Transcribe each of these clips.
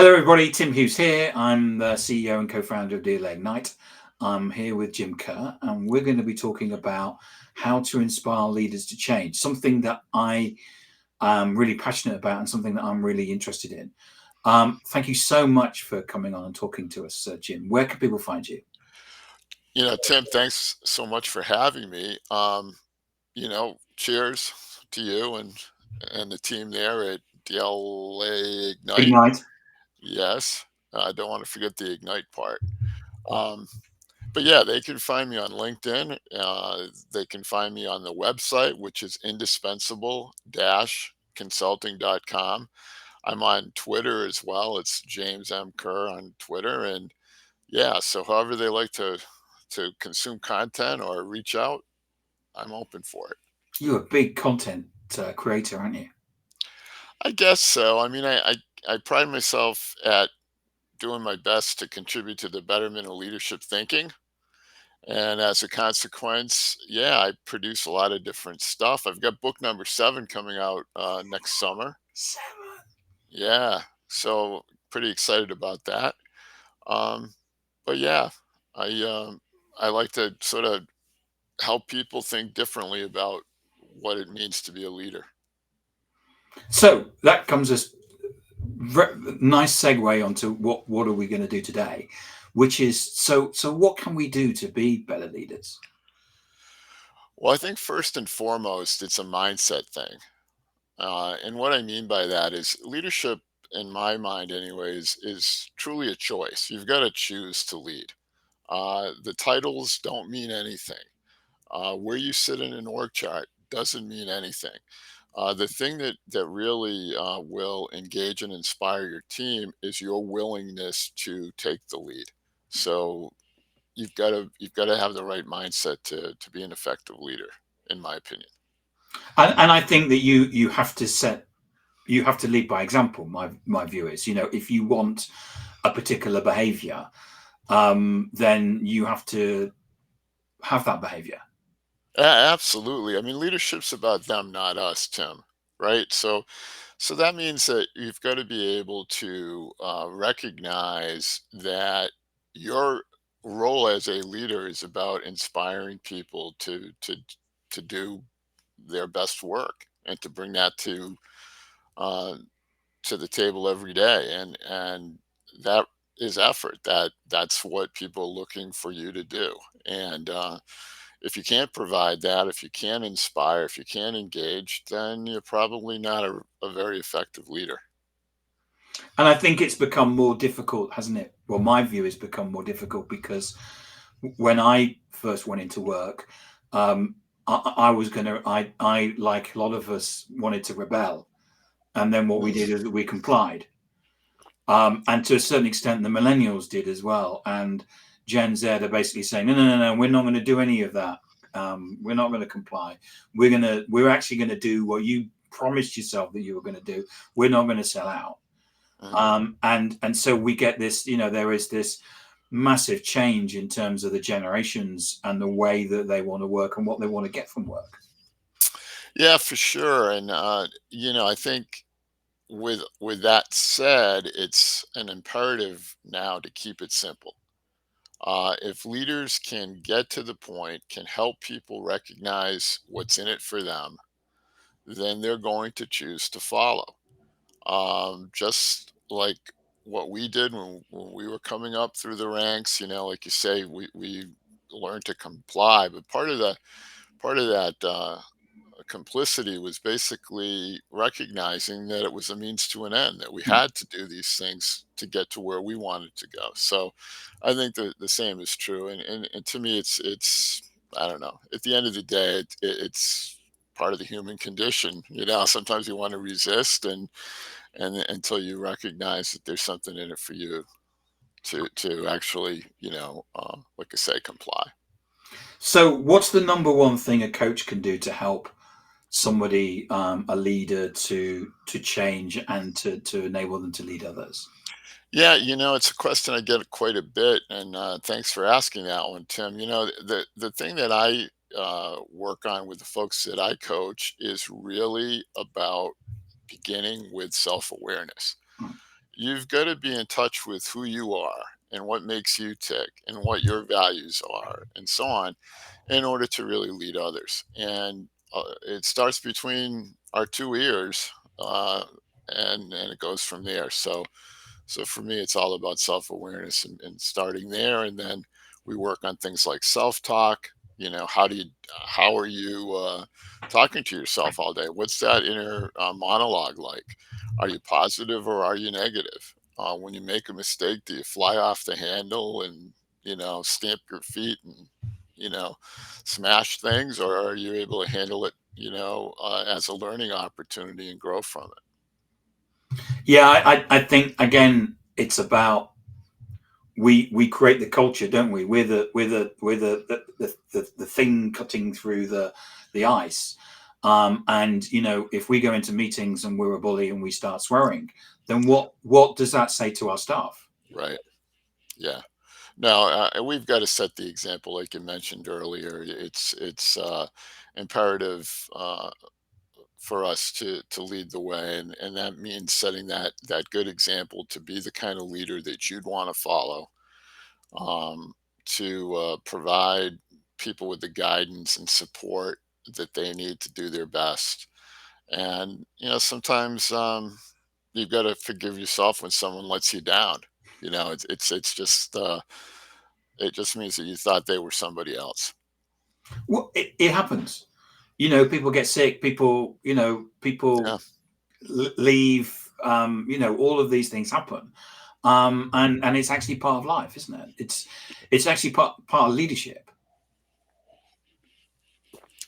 Hello, everybody. Tim Hughes here. I'm the CEO and co-founder of DLA Ignite. I'm here with Jim Kerr, and we're going to be talking about how to inspire leaders to change, something that I am really passionate about and something that I'm really interested in. Thank you so much for coming on and talking to us, Jim. Where can people find you? Tim, thanks so much for having me. Cheers to you and the team there at DLA Ignite. Ignite. Yes, I don't want to forget the Ignite part. Um, but yeah, they can find me on LinkedIn. They can find me on the website, which is indispensable-consulting.com. I'm on Twitter as well. It's James M. Kerr on Twitter. And yeah, so however they like to consume content or reach out, I'm open for it. You're a big content creator, aren't you? I guess so. I mean, I pride myself at doing my best to contribute to the betterment of leadership thinking. And as a consequence, yeah, I produce a lot of different stuff. I've got book number 7 coming out next summer. 7. Yeah, so pretty excited about that. Um, but yeah, I I like to sort of help people think differently about what it means to be a leader. So that comes as nice segue onto what are we going to do today, which is so what can we do to be better leaders? Well, I think first and foremost, it's a mindset thing. And what I mean by that is leadership, in my mind, anyways, is truly a choice. You've got to choose to lead. The titles don't mean anything. Where you sit in an org chart doesn't mean anything. The thing that really will engage and inspire your team is your willingness to take the lead. So you've got to have the right mindset to be an effective leader, in my opinion. And I think that you have to lead by example. My view is, if you want a particular behavior, then you have to have that behavior. Absolutely. I mean, leadership's about them, not us, Tim. Right. So that means that you've got to be able to recognize that your role as a leader is about inspiring people to do their best work and to bring that uh, to the table every day, and that is effort. That's what people are looking for you to do. And if you can't provide that, if you can't inspire, if you can't engage, then you're probably not a very effective leader. And I think it's become more difficult, hasn't it? Well, my view has become more difficult because when I first went into work, I was gonna I like a lot of us wanted to rebel, and then what we did Mm. is we complied. And to a certain extent, the millennials did as well. And Gen Z are basically saying, no, no, no, no, we're not going to do any of that. We're not going to comply. We're actually going to do what you promised yourself that you were going to do. We're not going to sell out. Mhm. And so we get this. There is this massive change in terms of the generations and the way that they want to work and what they want to get from work. Yeah, for sure. And I think with that said, it's an imperative now to keep it simple. If leaders can get to the point, can help people recognize what's in it for them, then they're going to choose to follow. Just like what we did when we were coming up through the ranks, like you say, we learned to comply. But part of that complicity was basically recognizing that it was a means to an end, that we Hmm. had to do these things to get to where we wanted to go. So I think the same is true. And to me, it's, I don't know, at the end of the day, it's part of the human condition. Sometimes you want to resist and until you recognize that there's something in it for you to actually, like I say, comply. So, what's the number one thing a coach can do to help somebody, a leader, to change and to enable them to lead others? Yeah, it's a question I get quite a bit, and thanks for asking that one, Tim. The thing that I work on with the folks that I coach is really about beginning with self awareness. you've got to be in touch with who you are and what makes you tick and what your values are and so on in order to really lead others. And it starts between our two ears, uh, and it goes from there. So for me, it's all about self awareness and starting there, and then we work on things like self talk. How are you talking to yourself all day? What's that inner monologue like? Are you positive or are you negative? When you make a mistake, do you fly off the handle and stamp your feet and you know smash things, or are you able to handle it as a learning opportunity and grow from it? Yeah, I think again, it's about we create the culture, don't we? We're the thing cutting through the ice. And if we go into meetings and we're a bully and we start swearing, then what does that say to our staff? Right. Yeah. No, we've got to set the example, like you mentioned earlier. It's imperative for us to lead the way, and that means setting that good example to be the kind of leader that you'd want to follow, to provide people with the guidance and support that they need to do their best. And sometimes you've got to forgive yourself when someone lets you down. It's just it just means that you thought they were somebody else. Well, it happens. People get sick. People Yeah, leave. All of these things happen. And it's actually part of life, isn't it? It's actually part of leadership.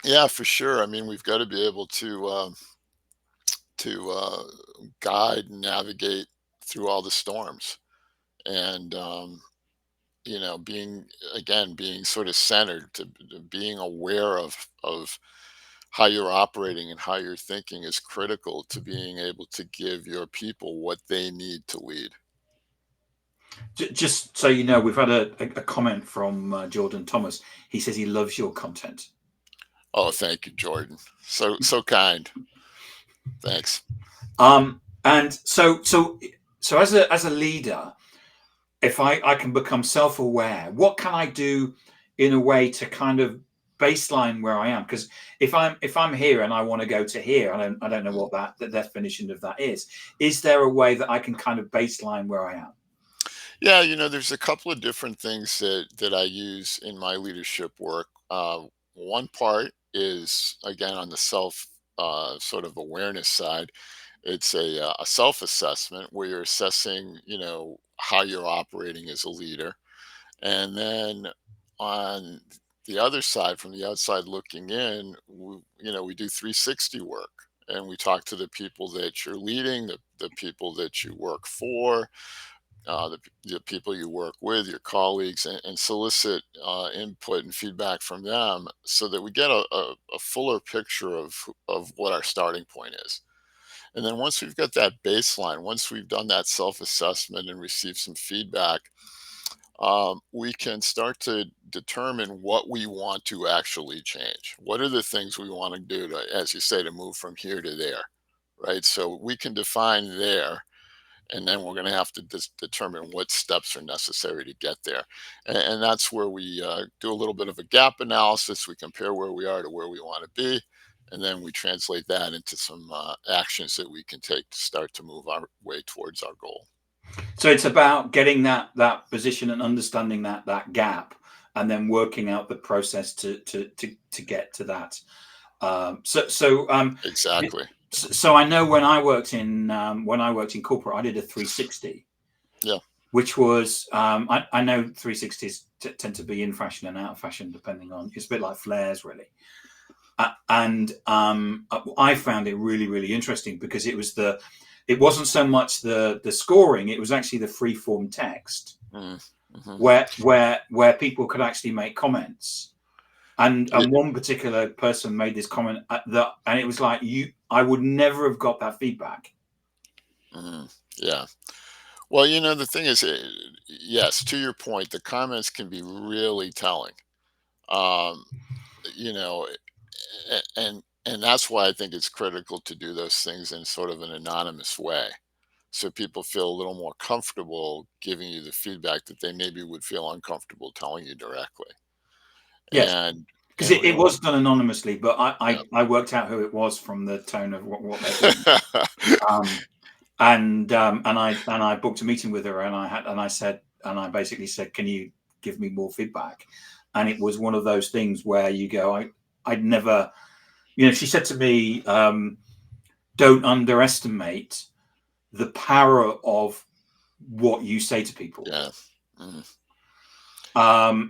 yeah, for sure. I mean, we've got to be able to guide and navigate through all the storms, and being sort of centered to being aware of how you're operating and how you're thinking is critical to being able to give your people what they need to lead. Just so you know, we've had a comment from Jordan Thomas. He says he loves your content. Oh, thank you, Jordan. So kind. Thanks. And so as a leader, if I can become self-aware, what can I do in a way to kind of baseline where I am? Because if I'm here and I want to go to here, I don't know Mm. what the definition of that is. Is there a way that I can kind of baseline where I am? Yeah, there's a couple of different things that I use in my leadership work. One part is again on the self sort of awareness side. It's a self assessment where you're assessing, how you're operating as a leader, and then on the other side, from the outside looking in, we do 360 work. And we talk to the people that you're leading, the people that you work for, the people you work with, your colleagues, and solicit input and feedback from them so that we get a fuller picture of what our starting point is. And then once we've got that baseline, once we've done that self assessment and received some feedback, we can start to determine what we want to actually change. What are the things we want to do to, as you say, to move from here to there, right? So we can define there, and then we're going to have to determine what steps are necessary to get there. And that's where we do a little bit of a gap analysis. We compare where we are to where we want to be, and then we translate that into some actions that we can take to start to move our way towards our goal. So it's about getting that position and understanding that gap, and then working out the process to get to that. Exactly. So I know when I worked in corporate, I did a 360, Yeah. which was I know 360s tend to be in fashion and out of fashion depending on, it's a bit like flares really. And I found it really really interesting because it wasn't so much the scoring, it was actually the free form text Mm-hmm. where people could actually make comments. and Yeah. and one particular person made this comment and it was like, I would never have got that feedback. Hmm. Yeah. Well, the thing is, yes, to your point, the comments can be really telling. Um, you know, and that's why I think it's critical to do those things in sort of an anonymous way, so people feel a little more comfortable giving you the feedback that they maybe would feel uncomfortable telling you directly. Yes, And because it what was done anonymously, but yeah. I worked out who it was from the tone of what they're doing. Um, and I booked a meeting with her, and I said, and I basically said, can you give me more feedback? And it was one of those things where you go, I'd never, she said to me, don't underestimate the power of what you say to people. Yeah. Mhm.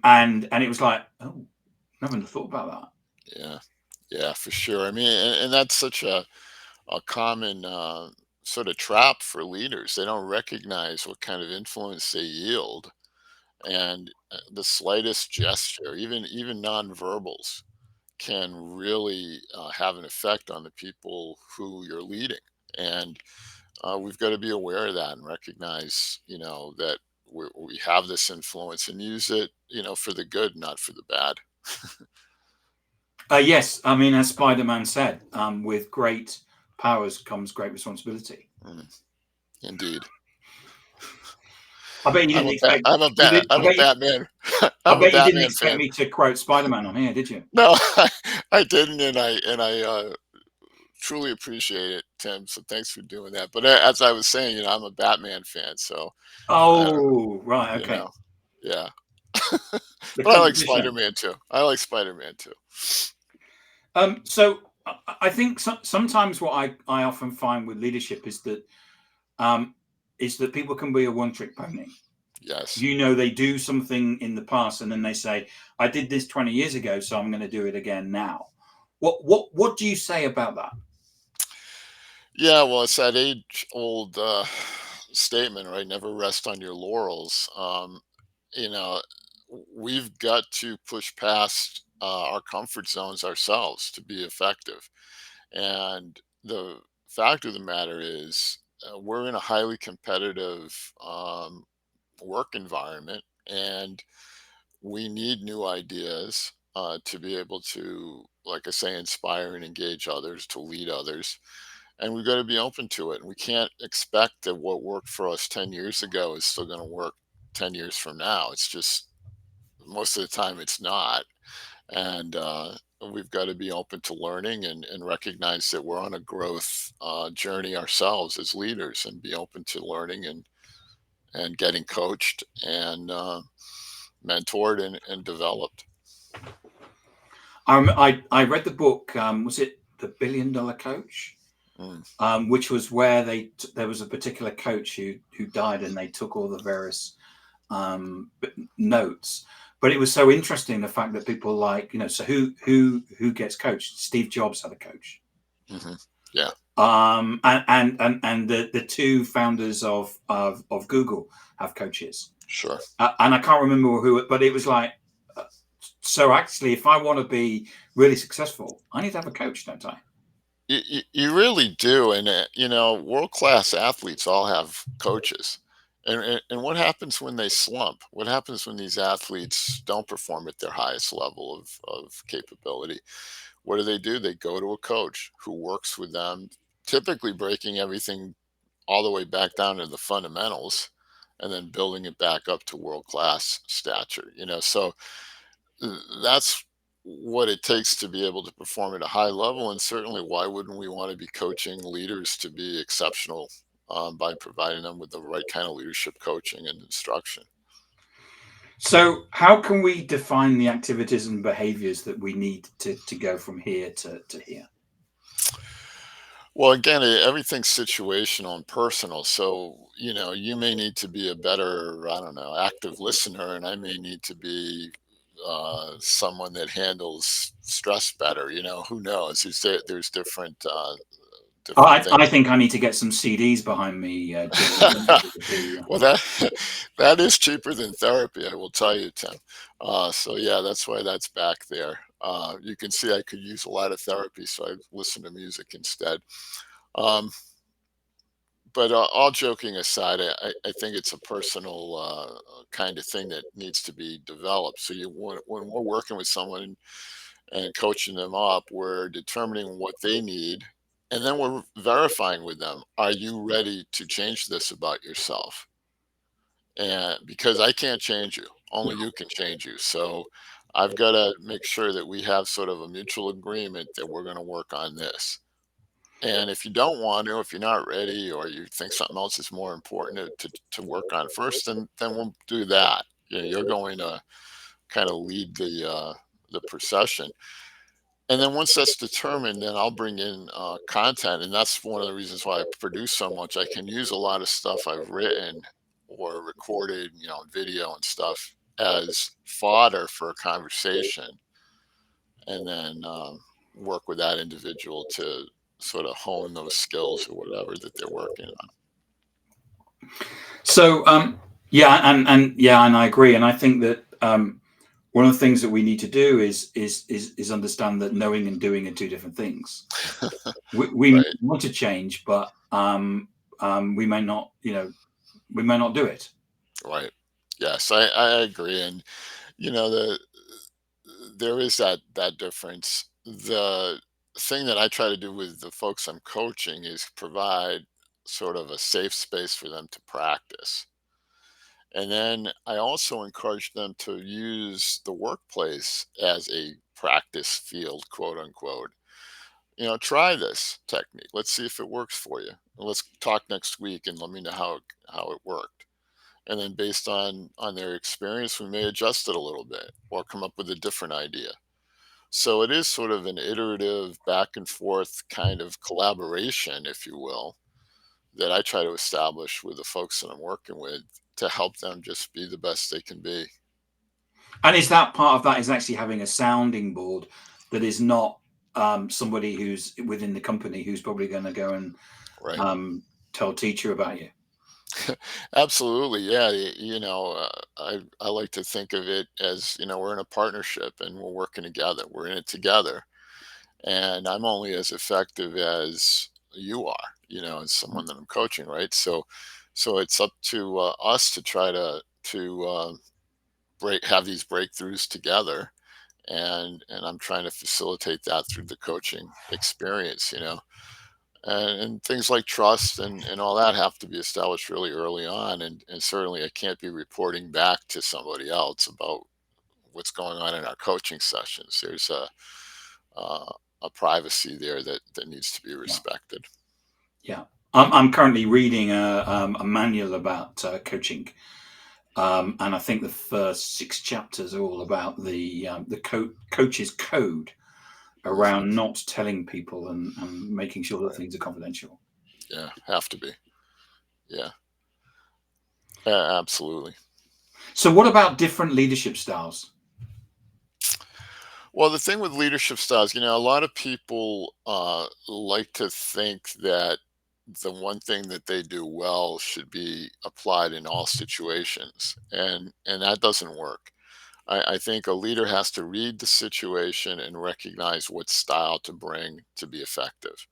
And it was like, oh, I haven't thought about that. Yeah. Yeah, for sure. I mean, and that's such a common sort of trap for leaders. They don't recognize what kind of influence they yield, and the slightest gesture, even nonverbals, can really have an effect on the people who you're leading. And we've got to be aware of that and recognize, that we have this influence and use it, for the good, not for the bad. Yes, I mean, as Spider-Man said, with great powers comes great responsibility. Mm, indeed. I bet you didn't expect I'm a Batman. I I'm a bet you didn't Batman expect fan. me to quote Spider-Man on here, did you? No, I didn't, and I truly appreciate it, Tim. So thanks for doing that. But as I was saying, I'm a Batman fan, so I don't, Oh, right, you okay. know, yeah. The But I like competition. Spider-Man too. I like Spider-Man too. So I think sometimes what I often find with leadership um, is that people can be a one-trick pony. Yes. They do something in the past, and then they say, "I did this 20 years ago, so I'm going to do it again now." What do you say about that? Yeah. Well, it's that age-old statement, right? Never rest on your laurels. You know, we've got to push past our comfort zones ourselves to be effective. And the fact of the matter is, we're in a highly competitive work environment, and we need new ideas to be able to, like I say, inspire and engage others, to lead others. And we've got to be open to it. And we can't expect that what worked for us 10 years ago is still going to work 10 years from now. It's just, most of the time, it's not. And we've got to be open to learning, and recognize that we're on a growth journey ourselves as leaders, and be open to learning, and getting coached, and mentored, and developed. I read the book. Was it The Billion Dollar Coach? Mm, Which was where there was a particular coach who died, and they took all the various notes. But it was so interesting, the fact that people like, so who gets coached? Steve Jobs had a coach. hmm. Yeah, And the two founders of Google have coaches. sure. And I can't remember who, but it was like, uh, so actually, if I want to be really successful, I need to have a coach, don't I? You really do. And, world class athletes all have coaches. And what happens when they slump? What happens when these athletes don't perform at their highest level of capability? What do? They go to a coach who works with them, typically breaking everything all the way back down to the fundamentals, and then building it back up to world class stature. So that's what it takes to be able to perform at a high level. And certainly, why wouldn't we want to be coaching leaders to be exceptional, by providing them with the right kind of leadership coaching and instruction? So, how can we define the activities and behaviors that we need to go from here to here? Well, again, everything's situational and personal. So, you may need to be a better, I don't know, active listener, and I may need to be someone that handles stress better. Who knows? There's different things. I think I need to get some CDs behind me, Jim. I don't know what to do. Well, that is cheaper than therapy, I will tell you, Tim. So yeah, that's why that's back there. You can see I could use a lot of therapy, so I listen to music instead. Um, but all joking aside, I think it's a personal kind of thing that needs to be developed. So when we're working with someone and coaching them up, we're determining what they need, And then we're verifying with them, are you ready to change this about yourself? And because I can't change you, only you can change you. So I've got to make sure that we have sort of a mutual agreement that we're going to work on this. And if you don't want to, if you're not ready, or you think something else is more important to work on first, then we'll do that. You know, you're going to kind of lead the procession. And then once that's determined, then I'll bring in content, and that's one of the reasons why I produce so much. I can use a lot of stuff I've written or recorded, video and stuff as fodder for a conversation, and then work with that individual to sort of hone those skills or whatever that they're working on. So yeah, and yeah, and I agree. And I think that one of the things that we need to do is understand that knowing and doing are two different things. We Right, want to change, but we may not, we may not do it. right. Yes, I agree. And the there is that difference. The thing that I try to do with the folks I'm coaching is provide sort of a safe space for them to practice. And then I also encourage them to use the workplace as a practice field, quote unquote. Try this technique. Let's see if it works for you. And let's talk next week and let me know how it worked. And then based on their experience, we may adjust it a little bit or come up with a different idea. So it is sort of an iterative back and forth kind of collaboration, if you will, that I try to establish with the folks that I'm working with to help them just be the best they can be. And is that part of that is actually having a sounding board that is not somebody who's within the company who's probably going to go and Right. tell teacher about you. Absolutely. Yeah. I like to think of it as, we're in a partnership and we're working together. We're in it together. And I'm only as effective as you are, as someone that I'm coaching, right? So it's up to us to try to have these breakthroughs together, and I'm trying to facilitate that through the coaching experience, and things like trust and all that have to be established really early on, and certainly I can't be reporting back to somebody else about what's going on in our coaching sessions. There's uh, a privacy there that needs to be Yeah, respected. yeah. I'm currently reading a manual about coaching, and I think the first 6 chapters are all about the coach's code Hmm. around not telling people and making sure that Right. things are confidential. Yeah, have to be. Yeah, absolutely. So, what about different leadership styles? Well, the thing with leadership styles, a lot of people like to think that the one thing that they do well should be applied in all situations, and that doesn't work. I think a leader has to read the situation and recognize what style to bring to be effective.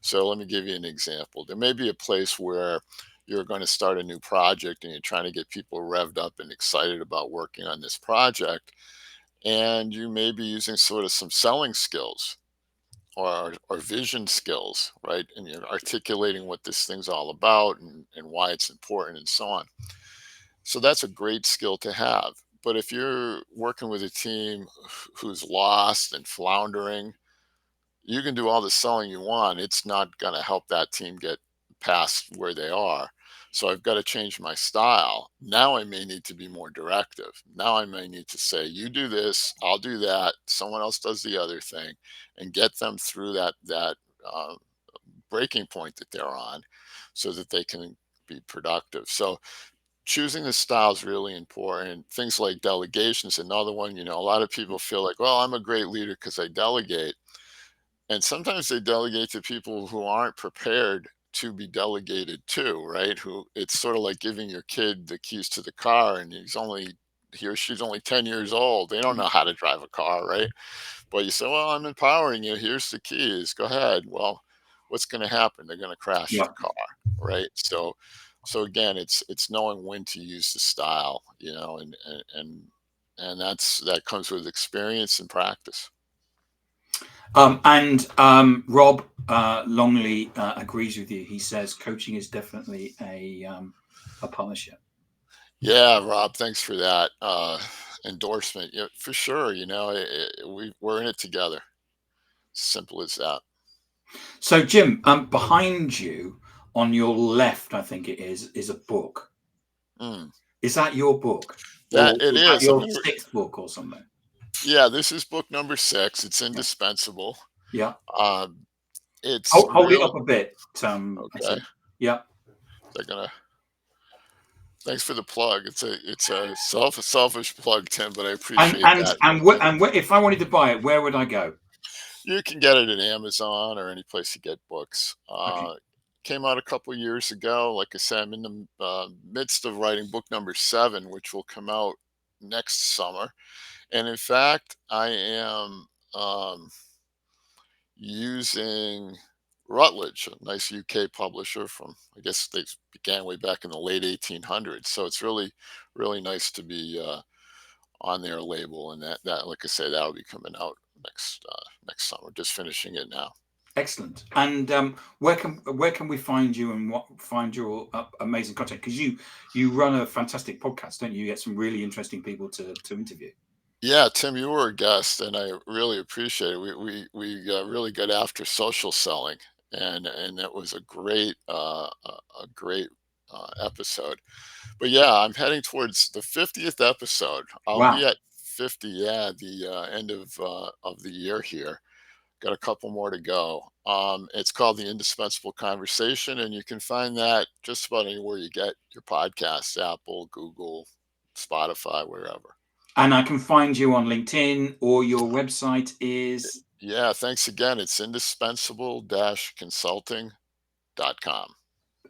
So let me give you an example. There may be a place where you're going to start a new project and you're trying to get people revved up and excited about working on this project, and you may be using sort of some selling skills or vision skills, right? And you're articulating what this thing's all about and why it's important and so on. So that's a great skill to have. But if you're working with a team who's lost and floundering, you can do all the selling you want. It's not going to help that team get past where they are. So I've got to change my style. Now I may need to be more directive. Now I may need to say, you do this, I'll do that, someone else does the other thing, and get them through that uh, breaking point that they're on, so that they can be productive. So choosing the style is really important. Things like delegation is another one. A lot of people feel like, well, I'm a great leader because I delegate, and sometimes they delegate to people who aren't prepared to be delegated to, right? Who It's sort of like giving your kid the keys to the car and he or she's only 10 years old. They don't know how to drive a car, right? But you say, well, I'm empowering you. Here's the keys. Go ahead. Well, what's going to happen? They're going to crash Yeah. the car, right? So again, it's knowing when to use the style, and that comes with experience and practice. Rob Longley agrees with you. He says coaching is definitely a partnership. Yeah, Rob, thanks for that endorsement. Yeah, for sure. We're in it together. Simple as that. So, Jim, behind you on your left, I think it is a book. Mm. Is that your book, That or it is that is. I your mean, sixth book or something? yeah, this is book number 6. It's Yeah. indispensable. Yeah. Um, it's Hold it real. up a bit. Okay. Yeah. They're gonna. Thanks for the plug. It's a selfish plug, Tim, but I And appreciate and that. and wh- and wh- if I wanted to buy it, where would I go? You can get it at Amazon or any place you get books. Okay. Came out a couple years ago. Like I said, I'm in the midst of writing book number 7, which will come out next summer. And in fact, I am using Routledge, a nice UK publisher from, I guess they began way back in the late 1800s. So it's really nice to be on their label, and that like I say, that'll be coming out next summer. Just finishing it now. Excellent. And where can we find you and find your amazing content? Because you run a fantastic podcast, don't you? You get some really interesting people to interview. Yeah, Tim, you were a guest, and I really appreciate it. We really got after social selling, and that was a great episode. But yeah, I'm heading towards the 50th episode. I'll be Wow. at 50, yeah, the end of the year here. Got a couple more to go. It's called The Indispensable Conversation, and you can find that just about anywhere you get your podcasts: Apple, Google, Spotify, wherever. And I can find you on LinkedIn, or your website is Yeah, thanks again. It's indispensable-consulting.com.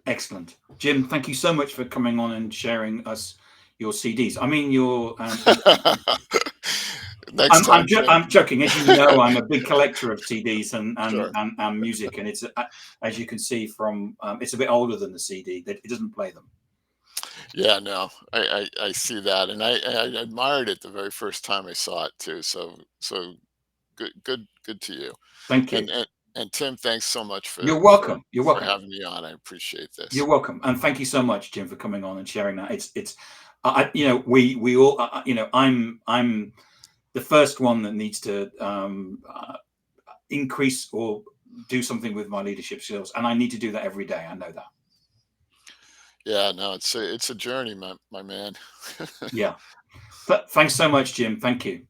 excellent. Jim, thank you so much for coming on and sharing us your CDs. I mean, your Next time, Tim. I'm joking. As you know, I'm a big collector of CDs Sure. and music, and it's as you can see from it's a bit older than the CD. That it doesn't play them. Yeah, no, I see that, and I admired it the very first time I saw it too. So good to you. Thank you. And Tim, thanks so much You're for welcome. You're for welcome. having me on. I appreciate You're this. welcome, and thank you so much, Jim, for coming on and sharing that. It's we all I'm the first one that needs to increase or do something with my leadership skills, and I need to do that every day. I know that. Yeah, no, it's a journey, my man. Yeah. Thanks so much, Jim. Thank you.